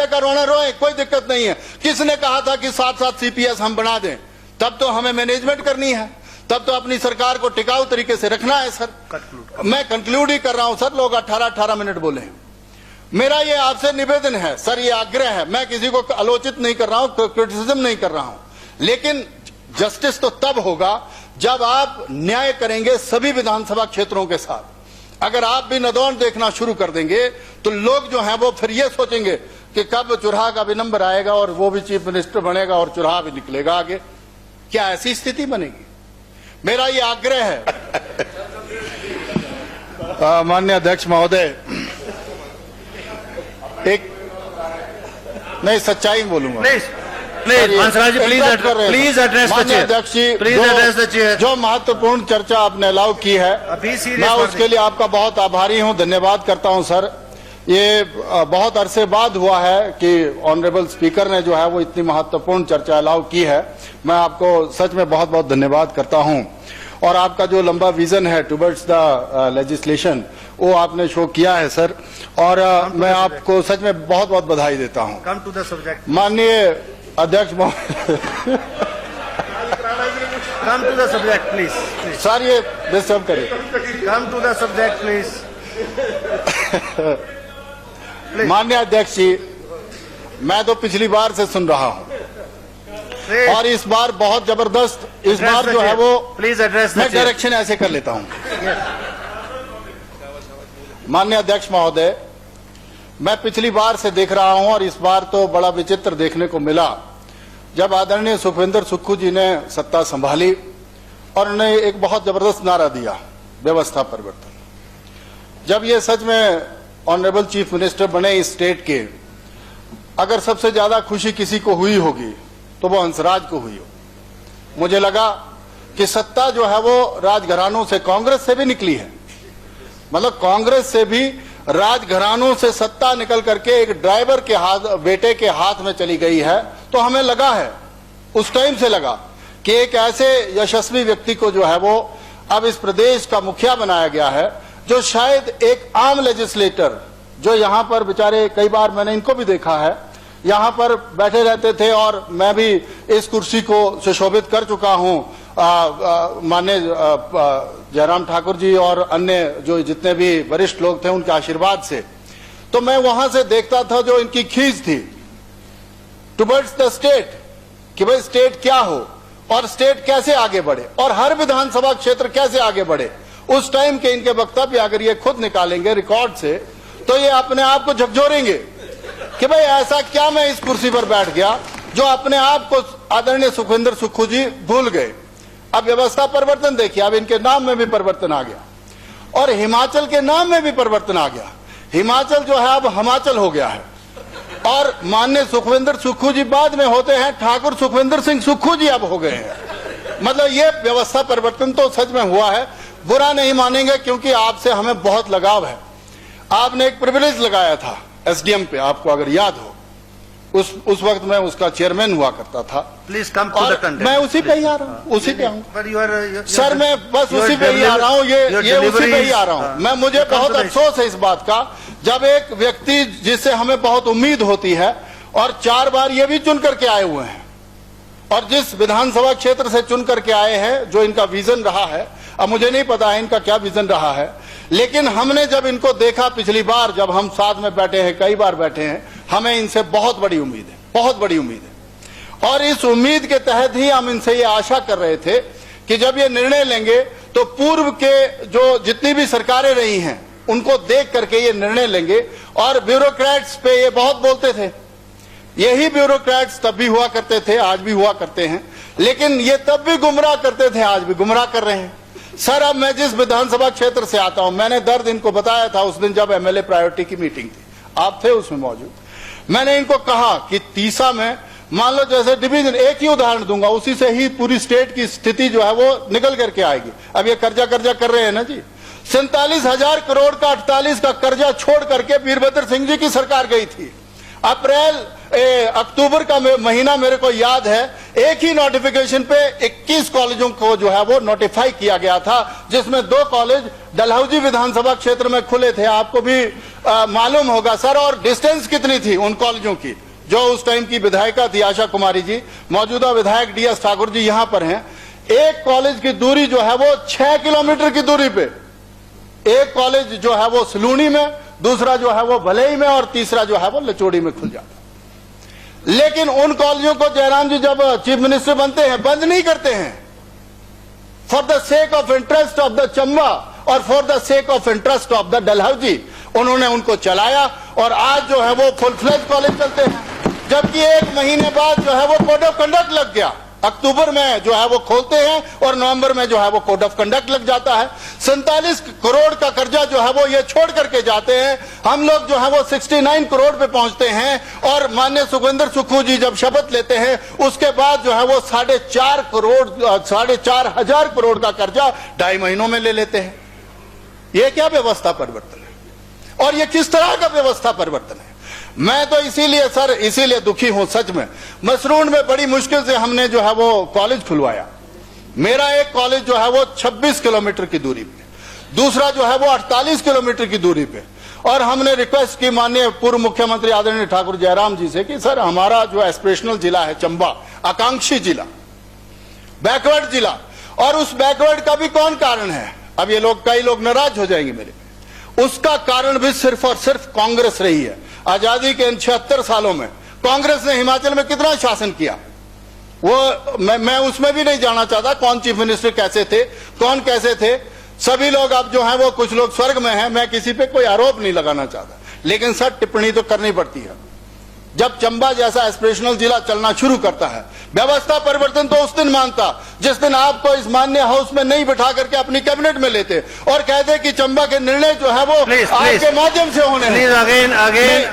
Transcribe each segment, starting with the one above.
का रोना रोए, कोई दिक्कत नहीं है। किसने कहा था कि 7-7 CPS हम बना दें? तब तो हमें मैनेजमेंट करनी है, तब तो अपनी सरकार को टिकाऊ तरीके से रखना है सर। मैं कंक्लूड ही कर रहा हूं सर, लोग 18-18 मिनट बोले। मेरा ये आपसे निवेदन है सर, ये आग्रह है, मैं किसी को आलोचित नहीं कर रहा हूं, क्रिटिसिज्म नहीं कर रहा हूं, लेकिन जस्टिस तो तब होगा जब आप न्याय करेंगे सभी विधानसभा क्षेत्रों के साथ। अगर आप भी नदौन देखना शुरू कर देंगे तो लोग जो हैं वो फिर ये सोचेंगे कि कब चुराहा का भी नंबर आएगा और वो भी चीफ मिनिस्टर बनेगा और चुराहा भी निकलेगा आगे। क्या ऐसी स्थिति बनेगी? मेरा ये आग्रह है। माननीय अध्यक्ष महोदय, एक नहीं सच्चाई बोलूंगा। प्लीज एड्रेस अध्यक्ष जी, जो महत्वपूर्ण चर्चा आपने अलाउ की है, मैं उसके लिए आपका बहुत आभारी हूं, धन्यवाद करता हूं सर। ये बहुत अरसे बाद हुआ है कि ऑनरेबल स्पीकर ने जो है वो इतनी महत्वपूर्ण चर्चा अलाउ की है। मैं आपको सच में बहुत बहुत धन्यवाद करता हूं। और आपका जो लंबा विजन है टुवर्ड्स द लेजिस्लेशन, वो आपने शो किया है सर, और मैं आपको सच में बहुत बहुत बधाई देता हूं। Come to the subject. माननीय अध्यक्ष come to the subject please. Sir ये डिस्टर्ब करें। Come to the subject please. माननीय अध्यक्ष जी, मैं तो पिछली बार से सुन रहा हूं और इस बार बहुत जबरदस्त, इस बार जो है वो प्लीज एड्रेस, मैं डायरेक्शन ऐसे कर लेता हूं। माननीय अध्यक्ष महोदय, मैं पिछली बार से देख रहा हूं और इस बार तो बड़ा विचित्र देखने को मिला। जब आदरणीय सुखविंदर सुक्खू जी ने सत्ता संभाली और उन्होंने एक बहुत जबरदस्त नारा दिया, व्यवस्था परिवर्तन। जब ये सच में ऑनरेबल चीफ मिनिस्टर बने इस स्टेट के, अगर सबसे ज्यादा खुशी किसी को हुई होगी तो वो हंसराज को हुई हो। मुझे लगा कि सत्ता जो है वो राजघरानों से, कांग्रेस से भी निकली है, मतलब कांग्रेस से भी राजघरानों से सत्ता निकल करके एक ड्राइवर के हाथ, बेटे के हाथ में चली गई है। तो हमें लगा है, उस टाइम से लगा कि एक ऐसे यशस्वी व्यक्ति को जो है वो अब इस प्रदेश का मुखिया बनाया गया है, जो शायद एक आम लेजिस्लेटर, जो यहाँ पर बेचारे, कई बार मैंने इनको भी देखा है, यहाँ पर बैठे रहते थे और मैं भी इस कुर्सी को सुशोभित कर चुका हूँ माननीय जयराम ठाकुर जी और अन्य जो जितने भी वरिष्ठ लोग थे उनके आशीर्वाद से। तो मैं वहां से देखता था जो इनकी खींच थी टुवर्ड्स द स्टेट, कि भाई स्टेट क्या हो और स्टेट कैसे आगे बढ़े और हर विधानसभा क्षेत्र कैसे आगे बढ़े। उस टाइम के इनके वक्तव्य अगर ये खुद निकालेंगे रिकॉर्ड से तो ये अपने आप को झकझोरेंगे कि भाई ऐसा क्या मैं इस कुर्सी पर बैठ गया जो अपने आप को आदरणीय सुखविंदर सुक्खू जी भूल गए। अब व्यवस्था परिवर्तन देखिए, अब इनके नाम में भी परिवर्तन आ गया और हिमाचल के नाम में भी परिवर्तन आ गया। हिमाचल जो है अब हिमाचल हो गया है और माननीय सुखविंदर सुक्खू जी बाद में होते हैं ठाकुर सुखविंदर सिंह सुक्खू जी अब हो गए हैं। मतलब ये व्यवस्था परिवर्तन तो सच में हुआ है। बुरा नहीं मानेंगे क्योंकि आपसे हमें बहुत लगाव है। आपने एक प्रिविलेज लगाया था एसडीएम पे, आपको अगर याद हो, उस वक्त मैं उसका चेयरमैन हुआ करता था। Please come to the content. मैं उसी पे ही आ रहा हूँ, उसी पे आऊंगा सर, मैं बस उसी पे ही आ रहा हूँ, ये उसी पे ही आ रहा हूँ मैं। मुझे बहुत अफसोस है इस बात का, जब एक व्यक्ति जिससे हमें बहुत उम्मीद होती है और 4 बार ये भी चुन करके आए हुए हैं और जिस विधानसभा क्षेत्र से चुन करके आए हैं, जो इनका विजन रहा है, अब मुझे नहीं पता है इनका क्या विजन रहा है, लेकिन हमने जब इनको देखा पिछली बार, जब हम साथ में बैठे हैं, कई बार बैठे हैं, हमें इनसे बहुत बड़ी उम्मीद है, बहुत बड़ी उम्मीद है। और इस उम्मीद के तहत ही हम इनसे ये आशा कर रहे थे कि जब ये निर्णय लेंगे तो पूर्व के जो जितनी भी सरकारें रही हैं उनको देख करके ये निर्णय लेंगे। और ब्यूरोक्रेट्स पे ये बहुत बोलते थे, यही ब्यूरोक्रेट्स तब भी हुआ करते थे, आज भी हुआ करते हैं, लेकिन ये तब भी गुमराह करते थे, आज भी गुमराह कर रहे हैं। सर अब मैं जिस विधानसभा क्षेत्र से आता हूं, मैंने दर्द इनको बताया था उस दिन जब एमएलए प्रायोरिटी की मीटिंग थी, आप थे उसमें मौजूद। मैंने इनको कहा कि तीसा में मान लो जैसे डिवीजन, एक ही उदाहरण दूंगा, उसी से ही पूरी स्टेट की स्थिति जो है वो निकल करके आएगी। अब ये कर्जा कर रहे हैं ना जी, 47,000 करोड़ का 48 का कर्जा छोड़ करके वीरभद्र सिंह जी की सरकार गई थी। अक्टूबर का महीना मेरे को याद है, एक ही नोटिफिकेशन पे 21 कॉलेजों को जो है वो नोटिफाई किया गया था, जिसमें 2 कॉलेज डलहौजी विधानसभा क्षेत्र में खुले थे। आपको भी मालूम होगा सर। और डिस्टेंस कितनी थी उन कॉलेजों की, जो उस टाइम की विधायिका थी आशा कुमारी जी, मौजूदा विधायक DS ठाकुर जी यहां पर हैं। एक कॉलेज की दूरी जो है वो 6 किलोमीटर की दूरी पे, एक कॉलेज जो है वो सलूनी में, दूसरा जो है वो भलई में, और तीसरा जो है वो लचोड़ी में खुल जाता। लेकिन उन कॉलेजों को जयराम जी जब चीफ मिनिस्टर बनते हैं, बंद नहीं करते हैं। For the sake of interest of the Chamba और for the sake of interest of the Dalhousie उन्होंने उनको चलाया, और आज जो है वो फुल फ्लेज कॉलेज चलते हैं। जबकि 1 महीने बाद जो है वो कोड ऑफ कंडक्ट लग गया। अक्टूबर में जो है वो खोलते हैं और नवंबर में जो है वो कोड ऑफ कंडक्ट लग जाता है। 47 करोड़ का कर्जा जो है वो ये छोड़ करके जाते हैं। हम लोग जो है वो 69 करोड़ पे पहुंचते हैं, और माननीय सुखविंदर सुक्खू जी जब शपथ लेते हैं उसके बाद जो है वो 4.5 हजार करोड़ का कर्जा 2.5 महीनों में ले लेते हैं। ये क्या व्यवस्था परिवर्तन है, और ये किस तरह का व्यवस्था परिवर्तन है? मैं तो इसीलिए दुखी हूं सच में। मसरून में बड़ी मुश्किल से हमने जो है वो कॉलेज खुलवाया। मेरा एक कॉलेज जो है वो 26 किलोमीटर की दूरी पे, दूसरा जो है वो 48 किलोमीटर की दूरी पे, और हमने रिक्वेस्ट की माननीय पूर्व मुख्यमंत्री आदरणीय ठाकुर जयराम जी से कि सर हमारा जो एस्पिरेशनल जिला है चंबा, आकांक्षी जिला, बैकवर्ड जिला, और उस बैकवर्ड का भी कौन कारण है? अब ये लोग, कई लोग नाराज हो जाएंगे मेरे, उसका कारण भी सिर्फ और सिर्फ कांग्रेस रही है। आजादी के इन 76 सालों में कांग्रेस ने हिमाचल में कितना शासन किया, वो मैं उसमें भी नहीं जाना चाहता। कौन चीफ मिनिस्टर कैसे थे, कौन कैसे थे, सभी लोग अब जो हैं वो कुछ लोग स्वर्ग में हैं। मैं किसी पे कोई आरोप नहीं लगाना चाहता, लेकिन सर टिप्पणी तो करनी पड़ती है। जब चंबा जैसा एस्पिरेशनल जिला चलना शुरू करता है, व्यवस्था परिवर्तन तो उस दिन मानता जिस दिन आपको इस माननीय हाउस में नहीं बिठा करके अपनी कैबिनेट में लेते और कहते कि चंबा के निर्णय जो है वो आपके माध्यम से होने हैं। Please,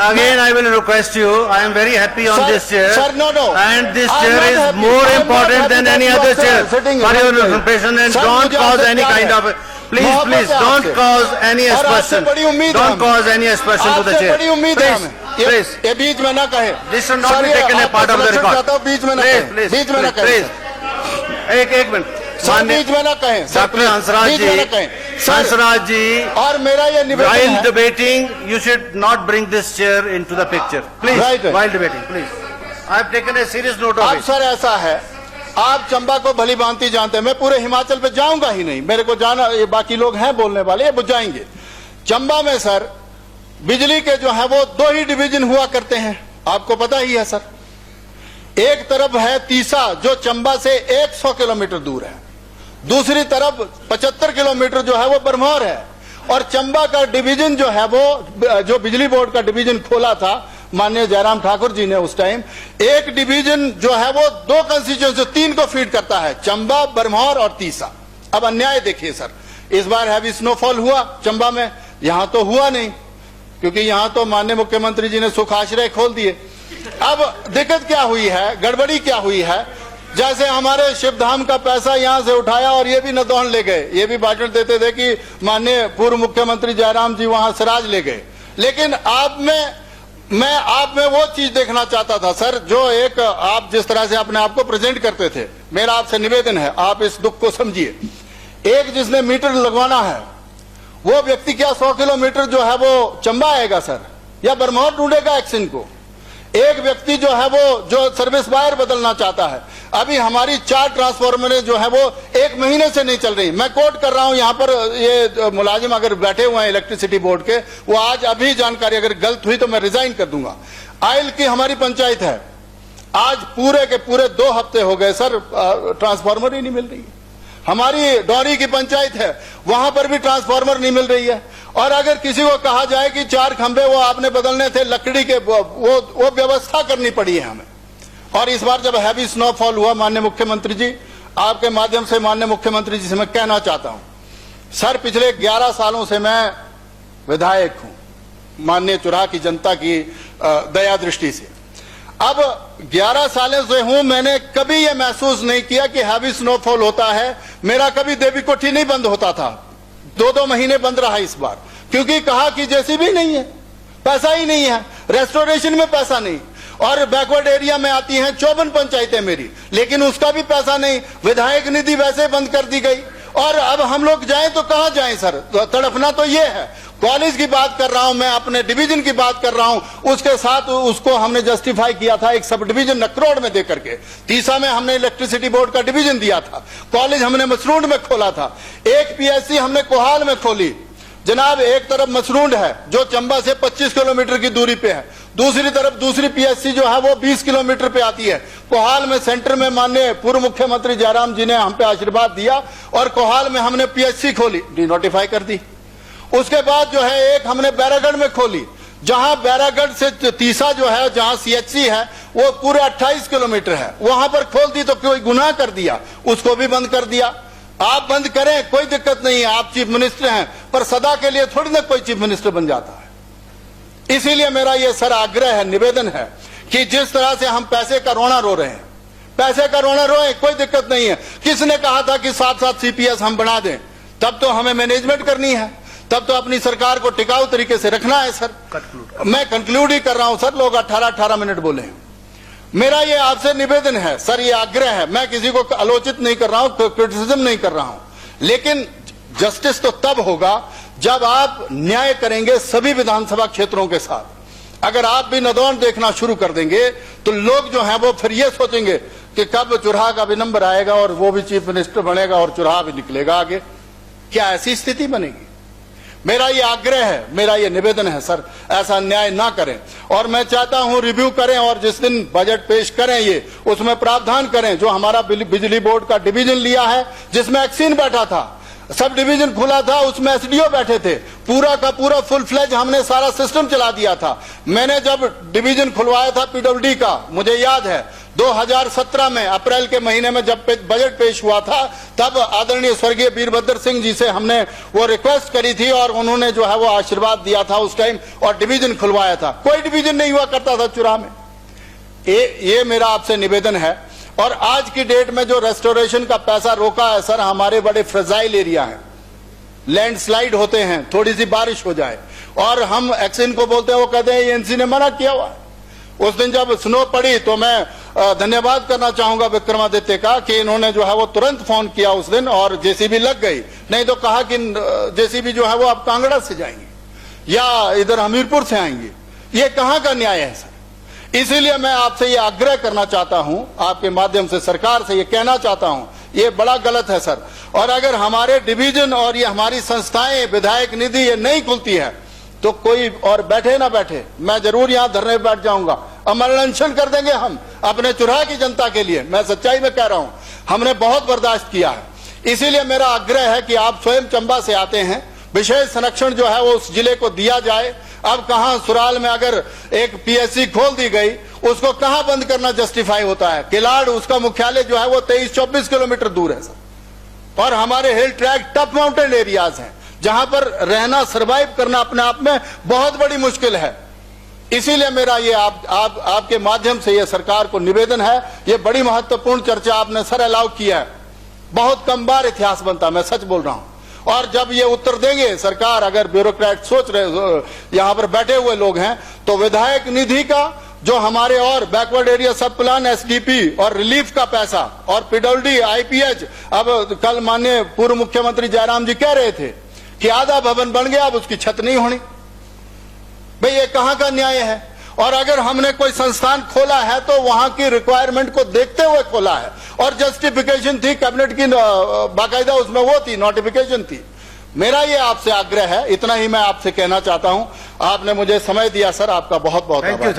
again, I will request you. I am very happy on this chair. Sir, no. And this chair is more important than any other chair. For your information, and don't cause any kind of. Please, don't cause any aspersion. Don't cause any aspersion to the chair. Please. ये बीच में ना कहे। This should not be taken a part of the record. बीच में ना कहे। बीच में ना कहे। एक मिनट। बीच में ना कहे। डॉक्टर हंसराज जी, और मेरा ये निवेदन है, while debating, you should not bring this chair into the picture. Please, while debating, please. I have taken a serious note of अब it. सर ऐसा है, आप चंबा को भली भांति जानते हैं, मैं पूरे हिमाचल पे जाऊंगा ही नहीं, मेरे को जाना, ये बाकी लोग हैं बोलने वाले, ये बुझाएंगे। चंबा में सर बिजली के जो है वो 2 ही डिवीजन हुआ करते हैं, आपको पता ही है सर। एक तरफ है तीसा जो चंबा से 100 किलोमीटर दूर है, दूसरी तरफ 75 किलोमीटर जो है वो बरमौर है। और चंबा का डिवीजन जो है वो, जो बिजली बोर्ड का डिवीजन खोला था माननीय जयराम ठाकुर जी ने उस टाइम, एक डिवीजन जो है वो 2 कंस्टिट्यूएंसी 3 को फीड करता है, चंबा, बरमौर और तीसा। अब अन्याय देखिए सर, इस बार हैवी स्नोफॉल हुआ चंबा में, यहां तो हुआ नहीं, क्योंकि यहां तो माननीय मुख्यमंत्री जी ने सुखाश्रय खोल दिए। अब दिक्कत क्या हुई है, गड़बड़ी क्या हुई है, जैसे हमारे शिवधाम का पैसा यहां से उठाया और ये भी नदौन ले गए, ये भी भाषण देते थे कि माननीय पूर्व मुख्यमंत्री जयराम जी वहां सिराज ले गए। लेकिन मैं आप में वो चीज देखना चाहता था सर, जो एक आप जिस तरह से अपने आप को प्रेजेंट करते थे, मेरा आपसे निवेदन है आप इस दुख को समझिए। एक जिसने मीटर लगवाना है वो व्यक्ति क्या 100 किलोमीटर जो है वो चंबा आएगा सर, या बरमौर ढूंढेगा एक्शन को? एक व्यक्ति जो है वो जो सर्विस वायर बदलना चाहता है, अभी हमारी 4 ट्रांसफार्मर जो है वो 1 महीने से नहीं चल रही। मैं कोट कर रहा हूं यहां पर, ये मुलाजिम अगर बैठे हुए हैं इलेक्ट्रिसिटी बोर्ड के, वो आज अभी जानकारी अगर गलत हुई तो मैं रिजाइन कर दूंगा। आयल की हमारी पंचायत है, आज पूरे के पूरे 2 हफ्ते हो गए सर, ट्रांसफार्मर ही नहीं मिल रही है। हमारी डौरी की पंचायत है, वहां पर भी ट्रांसफार्मर नहीं मिल रही है। और अगर किसी को कहा जाए कि 4 खंभे वो आपने बदलने थे लकड़ी के, वो व्यवस्था करनी पड़ी है हमें। और इस बार जब हैवी स्नोफॉल हुआ, माननीय मुख्यमंत्री जी, आपके माध्यम से माननीय मुख्यमंत्री जी से मैं कहना चाहता हूं सर, पिछले 11 सालों से मैं विधायक हूं माननीय चुराह की जनता की दया दृष्टि से। अब 11 सालों से हूं, मैंने कभी यह महसूस नहीं किया कि हैवी स्नोफॉल होता है। मेरा कभी देवी कोठी नहीं बंद होता था, 2-2 महीने बंद रहा इस बार, क्योंकि कहा कि जेसीबी नहीं है, पैसा ही नहीं है। रेस्टोरेशन में पैसा नहीं, और बैकवर्ड एरिया में आती हैं 54 पंचायतें मेरी, लेकिन उसका भी पैसा नहीं। विधायक निधि वैसे बंद कर दी गई, और अब हम लोग जाएं तो कहां जाएं सर? तो तड़पना तो ये है। कॉलेज की बात कर रहा हूं मैं, अपने डिवीजन की बात कर रहा हूं, उसके साथ उसको हमने जस्टिफाई किया था एक सब डिवीजन नकरोड में देकर के। तीसा में हमने इलेक्ट्रिसिटी बोर्ड का डिवीजन दिया था, कॉलेज हमने मसरूंड में खोला था, एक पीएससी हमने कोहाल में खोली। जनाब, एक तरफ मसरूंड है जो चंबा से 25 किलोमीटर की दूरी पे है, दूसरी तरफ दूसरी पीएससी जो है वो 20 किलोमीटर पे आती है। कोहाल में सेंटर में माननीय पूर्व मुख्यमंत्री जयराम जी ने हम पे आशीर्वाद दिया और कोहाल में हमने पीएससी खोली, डिनोटिफाई कर दी। उसके बाद जो है एक हमने बैरागढ़ में खोली, जहां बैरागढ़ से तीसा जो है जहां सीएचसी है वो पूरे 28 किलोमीटर है, वहां पर खोल दी तो कोई गुनाह कर दिया, उसको भी बंद कर दिया। आप बंद करें, कोई दिक्कत नहीं है, आप चीफ मिनिस्टर हैं, पर सदा के लिए थोड़ी ना कोई चीफ मिनिस्टर बन जाता है। इसीलिए मेरा ये सर आग्रह है, निवेदन है कि जिस तरह से हम पैसे का रोना रो रहे हैं, पैसे का रोना रोए, कोई दिक्कत नहीं है। किसने कहा था कि 7-7 सीपीएस हम बना दें? तब तो हमें मैनेजमेंट करनी है, तब तो अपनी सरकार को टिकाऊ तरीके से रखना है सर। मैं कंक्लूड ही कर रहा हूं सर, लोग 18-18 मिनट बोले हैं। मेरा ये आपसे निवेदन है सर, ये आग्रह है, मैं किसी को आलोचित नहीं कर रहा हूं, क्रिटिसिज्म नहीं कर रहा हूं, लेकिन जस्टिस तो तब होगा जब आप न्याय करेंगे सभी विधानसभा क्षेत्रों के साथ। अगर आप भी नदौन देखना शुरू कर देंगे तो लोग जो हैं वो फिर ये सोचेंगे कि कब चुराहा का भी नंबर आएगा और वो भी चीफ मिनिस्टर बनेगा और चुराहा भी निकलेगा आगे। क्या ऐसी स्थिति बनेगी? मेरा ये आग्रह है, मेरा ये निवेदन है सर, ऐसा अन्याय ना करें। और मैं चाहता हूं रिव्यू करें और जिस दिन बजट पेश करें ये उसमें प्रावधान करें। जो हमारा बिजली बोर्ड का डिवीजन लिया है जिसमें एक्सीन बैठा था, सब डिवीजन खुला था, उसमें एसडीओ बैठे थे, पूरा का पूरा फुल फ्लेज हमने सारा सिस्टम चला दिया था। मैंने जब डिवीजन खुलवाया था पीडब्ल्यूडी का, मुझे याद है 2017 में अप्रैल के महीने में जब बजट पेश हुआ था, तब आदरणीय स्वर्गीय वीरभद्र सिंह जी से हमने वो रिक्वेस्ट करी थी और उन्होंने जो है वो आशीर्वाद दिया था उस टाइम और डिवीजन खुलवाया था। कोई डिवीजन नहीं हुआ करता था चुराह में। ये मेरा आपसे निवेदन है। और आज की डेट में जो रेस्टोरेशन का पैसा रोका है सर, हमारे बड़े फ्रेजाइल एरिया हैं, लैंडस्लाइड होते हैं, थोड़ी सी बारिश हो जाए और हम एक्शन को बोलते हैं, वो कहते हैं एएनसी ने मना किया हुआ है। उस दिन जब स्नो पड़ी तो मैं धन्यवाद करना चाहूंगा विक्रमादित्य का कि इन्होंने जो है वो तुरंत फोन किया उस दिन और जेसीबी लग गई, नहीं तो कहा कि जेसीबी जो है वो अब कांगड़ा से जाएंगी या इधर हमीरपुर से आएंगी। ये कहां का न्याय है सर? इसीलिए मैं आपसे ये आग्रह करना चाहता हूं, आपके माध्यम से सरकार से ये कहना चाहता हूं, ये बड़ा गलत है सर। और अगर हमारे डिवीजन और ये हमारी संस्थाएं विधायक निधि ये नहीं खुलती है तो कोई और बैठे ना बैठे, मैं जरूर यहां धरने बैठ जाऊंगा, अमर अनशन कर देंगे हम अपने चुराह की जनता के लिए। मैं सच्चाई में कह रहा हूं, हमने बहुत बर्दाश्त किया है। इसीलिए मेरा आग्रह है कि आप स्वयं चंबा से आते हैं, विशेष संरक्षण जो है वो उस जिले को दिया जाए। अब कहां सुराल में अगर एक पीएससी खोल दी गई, उसको कहां बंद करना जस्टिफाई होता है? किलाड़ उसका मुख्यालय जो है वो 23-24 किलोमीटर दूर है सर। और हमारे हिल ट्रैक टफ माउंटेन एरियाज हैं जहां पर रहना, सर्वाइव करना अपने आप में बहुत बड़ी मुश्किल है। इसीलिए मेरा ये आपके माध्यम से ये सरकार को निवेदन है, ये बड़ी महत्वपूर्ण चर्चा आपने सर अलाउ किया है, बहुत कम बार इतिहास बनता, मैं सच बोल रहा हूं। और जब ये उत्तर देंगे सरकार, अगर ब्यूरोक्रेट सोच रहे, यहां पर बैठे हुए लोग हैं, तो विधायक निधि का जो हमारे और बैकवर्ड एरिया सब प्लान, एसडीपी और रिलीफ का पैसा और पीडब्ल्यूडी, आईपीएच, अब कल माननीय पूर्व मुख्यमंत्री जयराम जी कह रहे थे कि आधा भवन बन गया, अब उसकी छत नहीं होनी। भाई ये कहां का न्याय है? और अगर हमने कोई संस्थान खोला है तो वहां की रिक्वायरमेंट को देखते हुए खोला है और जस्टिफिकेशन थी, कैबिनेट की बाकायदा उसमें वो थी, नोटिफिकेशन थी। मेरा ये आपसे आग्रह है, इतना ही मैं आपसे कहना चाहता हूं। आपने मुझे समय दिया सर, आपका बहुत बहुत आभार।